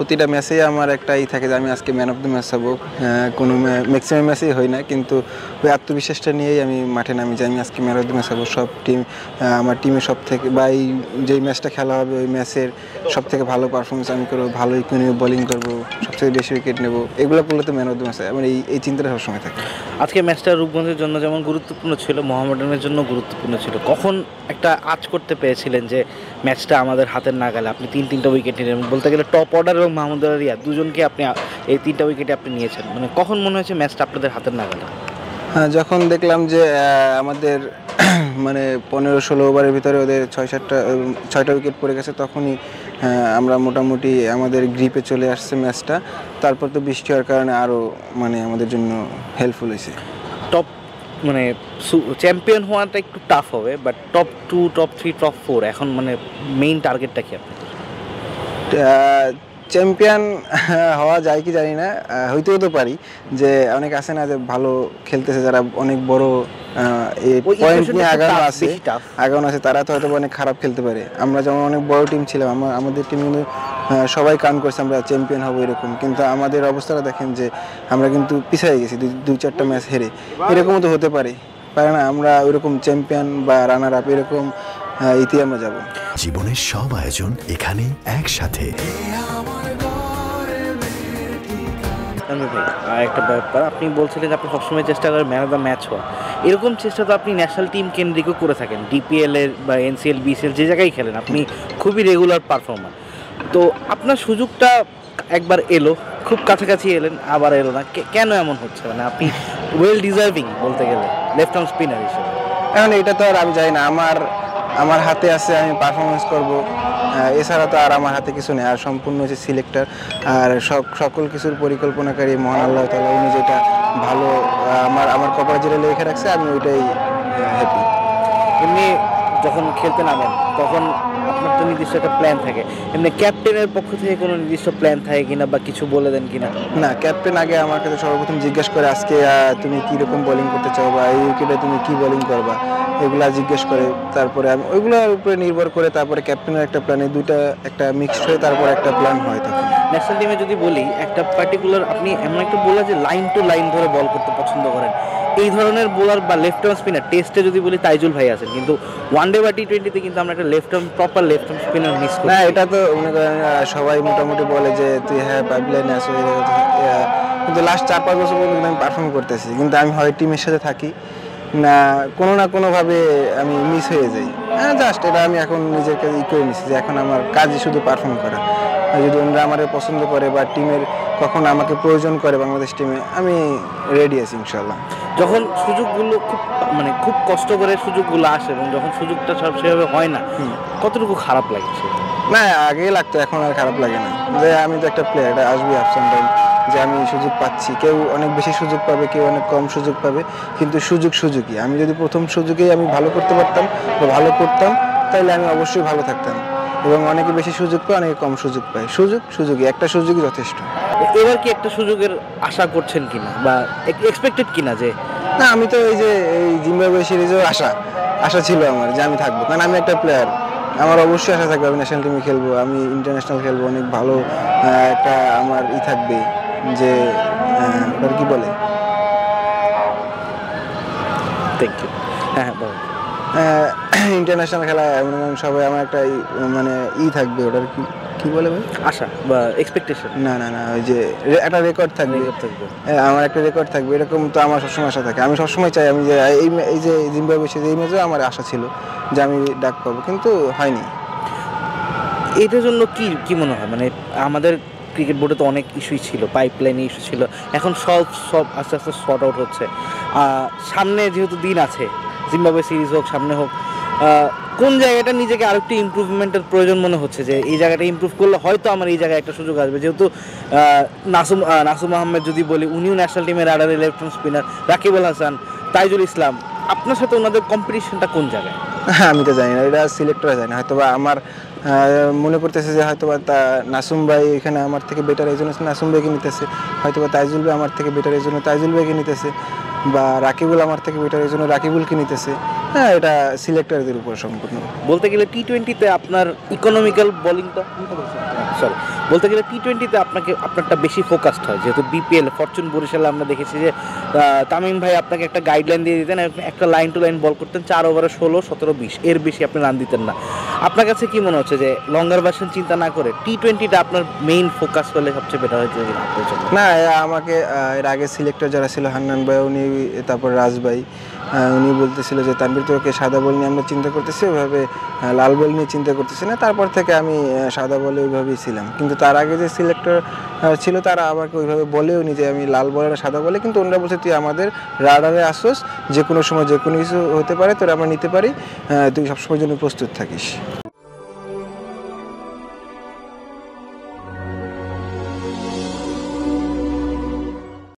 প্রতিটা ম্যাচেই আমার একটা থাকে যে আমি আজকে ম্যান অফ দ্য ম্যাচ হবো। কোনো ম্যাক্সিমাম ম্যাচেই হয় না, কিন্তু ওই আত্মবিশ্বাসটা নিয়েই আমি মাঠে নামি যে আমি আজকে ম্যান অফ দ্য ম্যাচ হবো। সব টিম আমার টিমের সব থেকে বা এই যেই ম্যাচটা খেলা হবে ওই ম্যাচের সব থেকে ভালো পারফরমেন্স আমি করবো, ভালো ইকোনমি বোলিং করবো, সবথেকে বেশি উইকেট নেবো, এগুলো করলে তো ম্যান অফ দ্য ম্যাচ। আমার এই চিন্তাটা সবসময় থাকে। আজকে ম্যাচটা রূপগঞ্জের জন্য যেমন গুরুত্বপূর্ণ ছিল, মোহামেডানের জন্য গুরুত্বপূর্ণ ছিল। কখন একটা আঁচ করতে পেরেছিলেন যে ম্যাচটা আমাদের হাতের নাগালে? আপনি তিনটা উইকেট নিলেন, বলতে গেলে টপ অর্ডার এবং মাহমুদ রিয়াদ দুজনকে আপনি এই 3টা উইকেটে আপনি নিয়েছেন, মানে কখন মনে হয়েছে ম্যাচটা আপনাদের হাতের নাগালে? হ্যাঁ, যখন দেখলাম যে আমাদের মানে 15-16 ওভারের ভিতরে ওদের 6টা উইকেট পড়ে গেছে, তখনই আমরা মোটামুটি আমাদের গ্রিপে চলে আসছে ম্যাচটা। তারপর তো বৃষ্টি হওয়ার কারণে আরও মানে আমাদের জন্য হেল্পফুল হয়েছে। টপ মানে চ্যাম্পিয়ন হওয়াটা একটু টাফ হবে, বাট টপ 2, টপ 3, টপ 4 এখন মানে মেইন টার্গেটটা কি আপনাদের? চ্যাম্পিয়ন হওয়া যায় কি জানি না, হইতেও তো পারি। যে অনেক আছে না যে ভালো খেলতেছে, যারা অনেক বড় পয়েন্ট নিয়ে আগানো আছে, তারা তো হয়তো অনেক খারাপ খেলতে পারে। আমরা যেমন অনেক বড় টিম ছিলাম, আমাদের টিম কিন্তু সবাই কাউন্ট করছে আমরা চ্যাম্পিয়ন হবো এরকম, কিন্তু আমাদের অবস্থাটা দেখেন যে আমরা কিন্তু পিছিয়ে গেছি 2-4টা ম্যাচ হেরে। এরকমও তো হতে পারে না, আমরা ওইরকম চ্যাম্পিয়ন বা রানার আপ এরকম ইতি আমরা যাব। জীবনের সব আয়োজন এখানে একসাথে। একটা ব্যাপার, আপনি বলছিলেন যে আপনি সবসময় চেষ্টা করেন ম্যান অফ দ্য ম্যাচ হওয়া। এরকম চেষ্টা তো আপনি ন্যাশনাল টিম কেন্দ্রিকও করে থাকেন, ডিপিএল এর বা এনসিএল, বিসিএল যে জায়গায় খেলেন আপনি খুবই রেগুলার পারফর্মার। তো আপনার সুযোগটা একবার এলো, খুব কাছাকাছি এলেন, আবার এলো না, কেন এমন হচ্ছে? মানে আপনি ওয়েল ডিজার্ভিং বলতে গেলে লেফট আর্ম স্পিনার হিসেবে। এখন এটা তো আর আমি জানি না, আমার হাতে আছে, আমি পারফরমেন্স করব, এছাড়া তো আর আমার হাতে কিছু নেই। আর সম্পূর্ণ হচ্ছে সিলেক্টর আর সকল কিছুর পরিকল্পনাকারী মহান আল্লাহ তাআলা, উনি যেটা ভালো আমার কপালে যেটা লেখা রাখছে আমি ওইটাই হ্যাপি। এমনি যখন খেলতে নামেন তখন আপনার তো নির্দিষ্ট একটা প্ল্যান থাকে, এমনি ক্যাপ্টেনের পক্ষ থেকে কোনো নির্দিষ্ট প্ল্যান থাকে কিনা বা কিছু বলে দেন কিনা? না, ক্যাপ্টেন আগে আমার কাছে সর্বপ্রথম জিজ্ঞেস করে আজকে তুমি কীরকম বোলিং করতে চাও বা এই উইকেটে তুমি কী বোলিং করবা, এগুলা জিজ্ঞেস করে। তারপরে আমি ওইগুলোর উপরে নির্ভর করে তারপরে ক্যাপ্টেনের একটা প্ল্যানে দুইটা একটা মিক্সড হয়ে তারপর একটা প্ল্যান হয়। তখন ন্যাশনাল টিমে যদি বলি একটা পার্টিকুলার, আপনি এমন একটা বোলার যে লাইন টু লাইন ধরে বল করতে পছন্দ করেন, এই ধরনের বোলার বা লেফট আর্ম স্পিনার টেস্টে যদি বলি তাইজুল ভাই আছেন, কিন্তু ওয়ানডে বা টি20তে কিন্তু আমরা একটা proper left arm spinner miss করি। না, এটা তো মনে করেন সবাই মোটামুটি বলে যে তুই হ্যাঁ পাইপলাইনে আসো, কিন্তু লাস্ট 4-5 বছর পর্যন্ত আমি পারফর্ম করতেছি, কিন্তু আমি হয় টিমের সাথে থাকি না কোনোভাবে আমি মিস হয়ে যাই। জাস্ট এটা আমি এখন নিজের কাছে করে নিচ্ছি যে এখন আমার কাজই শুধু পারফর্ম করা। যদি ওনারা আমার পছন্দ করে বা টিমের কখন আমাকে প্রয়োজন করে বাংলাদেশ টিমে, আমি রেডি আছি ইনশাল্লাহ। যখন সুযোগগুলো খুব কষ্ট করে সুযোগগুলো আসে এবং যখন সুযোগটা সেভাবে হয় না, কতটুকু খারাপ লাগছে? না, আগেই লাগতো, এখন আর খারাপ লাগে না। যে আমি তো একটা প্লেয়ার, এটা আসবে আপস অ্যান্ড ডাউন, যে আমি সুযোগ পাচ্ছি। কেউ অনেক বেশি সুযোগ পাবে, কেউ অনেক কম সুযোগ পাবে, কিন্তু সুযোগই। আমি যদি প্রথম সুযোগেই আমি ভালো করতে পারতাম বা ভালো করতাম, তাহলে আমি অবশ্যই ভালো থাকতাম। এবং অনেকে বেশি সুযোগ পায়, অনেকে কম সুযোগ পায়। সুযোগই একটা সুযোগই যথেষ্ট। এবার কি একটা সুযোগের আশা করছেন কিনা বা এক্সপেক্টেড কিনা? যে না, আমি তো এই জিম্বাবুয়ে সিরিজেও আশা ছিল আমার যে আমি থাকবো, কারণ আমি একটা প্লেয়ার, আমার অবশ্যই আশা থাকবে আমি ন্যাশনাল টিমে খেলবো, আমি ইন্টারন্যাশনাল খেলবো, অনেক ভালো একটা আমার থাকবে যে ওটার কি বলে, থ্যাংক ইউ। হ্যাঁ, ইন্টারন্যাশনাল খেলা সবাই আমার একটা মানে থাকবে, ওটার কি বলে ভাই, আশা বা এক্সপেকটেশন। না, ওই যে একটা রেকর্ড থাকবে, আমার একটা রেকর্ড থাকবে, এরকম তো আমার সবসময় আশা থাকে। আমি সবসময় চাই আমি যে এই যে জিম্বাবুয়ে এই ম্যাচে আমার আশা ছিল যে আমি ডাক পাবো, কিন্তু হয়নি। এটার জন্য কি মনে হয়, মানে আমাদের ক্রিকেট বোর্ডে তো অনেক ইস্যুই ছিল, পাইপলাইনে ইস্যু ছিল, এখন সব আস্তে আস্তে শর্ট আউট হচ্ছে। সামনে যেহেতু দিন আছে, জিম্বাবুয়ে সিরিজ হোক, সামনে হোক, কোন জায়গাটা নিজেকে আরেকটু ইমপ্রুভমেন্টের প্রয়োজন মনে হচ্ছে, যে এই জায়গাটা ইমপ্রুভ করলে হয়তো আমার এই জায়গায় একটা সুযোগ আসবে? যেহেতু নাসুম আহমেদ যদি বলি, উনিও ন্যাশনাল টিমের রাডারে left arm spinner, Rakib Al Hasan, Taijul ইসলাম, আপনার সাথে ওনাদের কম্পিটিশনটা কোন জায়গায়? আমি তো জানি না, এটা সিলেক্টরা জানি না। হয়তো বা আমার মনে করতেছে যে হয়তো বা নাসুম ভাই এখানে আমার থেকে বেটার, এই জন্য নাসুম ভাইকে নিতেছে, হয়তো বা তাইজুল ভাই আমার থেকে বেটার, এই জন্য তাইজুল ভাইকে নিতেছে, বা রাকিবুল আমার থেকে বেটার, এই জন্য রাকিবুলকে নিতেছে। হ্যাঁ, এটা সিলেক্টরদের উপর সম্পূর্ণ। বলতে গেলে টি20তে আপনার ইকোনমিক্যাল বোলিংটা বলতে গেলে টি-20তে আপনারটা বেশি ফোকাসড হয়, যেহেতু বিপিএল ফরচুন বরিশালে আমরা দেখেছি যে তামিম ভাই আপনাকে একটা গাইডলাইন দিয়ে দিতেন, একটা লাইন টু লাইন বল করতেন, 4 ওভারে 16, 17, 20, এর বেশি আপনি রান দিতেন না। আপনার কাছে কি মনে হচ্ছে যে লঙ্গার ভার্সন চিন্তা না করে টি-20টা আপনার মেইন ফোকাস হলে সবচেয়ে বেটার হয়েছে আপনার জন্য? না, আমাকে এর আগে সিলেক্টর যারা ছিল হান্নান ভাই, উনি তারপর রাজ ভাই, উনি বলতেছিল যে তানভীর তোকে সাদা বল নিয়ে আমরা চিন্তা করতেছি, ওইভাবে লাল বল নিয়ে চিন্তা করতেছি না। তারপর থেকে আমি সাদা বলে ওইভাবেই ছিলাম, কিন্তু তার আগে যে সিলেক্টর ছিল তারা আমাকে ওইভাবে বলেও নি যে আমি লাল বলে না সাদা বলে, কিন্তু ওনারা বলছে তুই আমাদের রাডারে আসোস, যে কোনো সময় যে কোনো কিছু হতে পারে, তোরা আমরা নিতে পারি, তুই সবসময় জন্য প্রস্তুত থাকিস।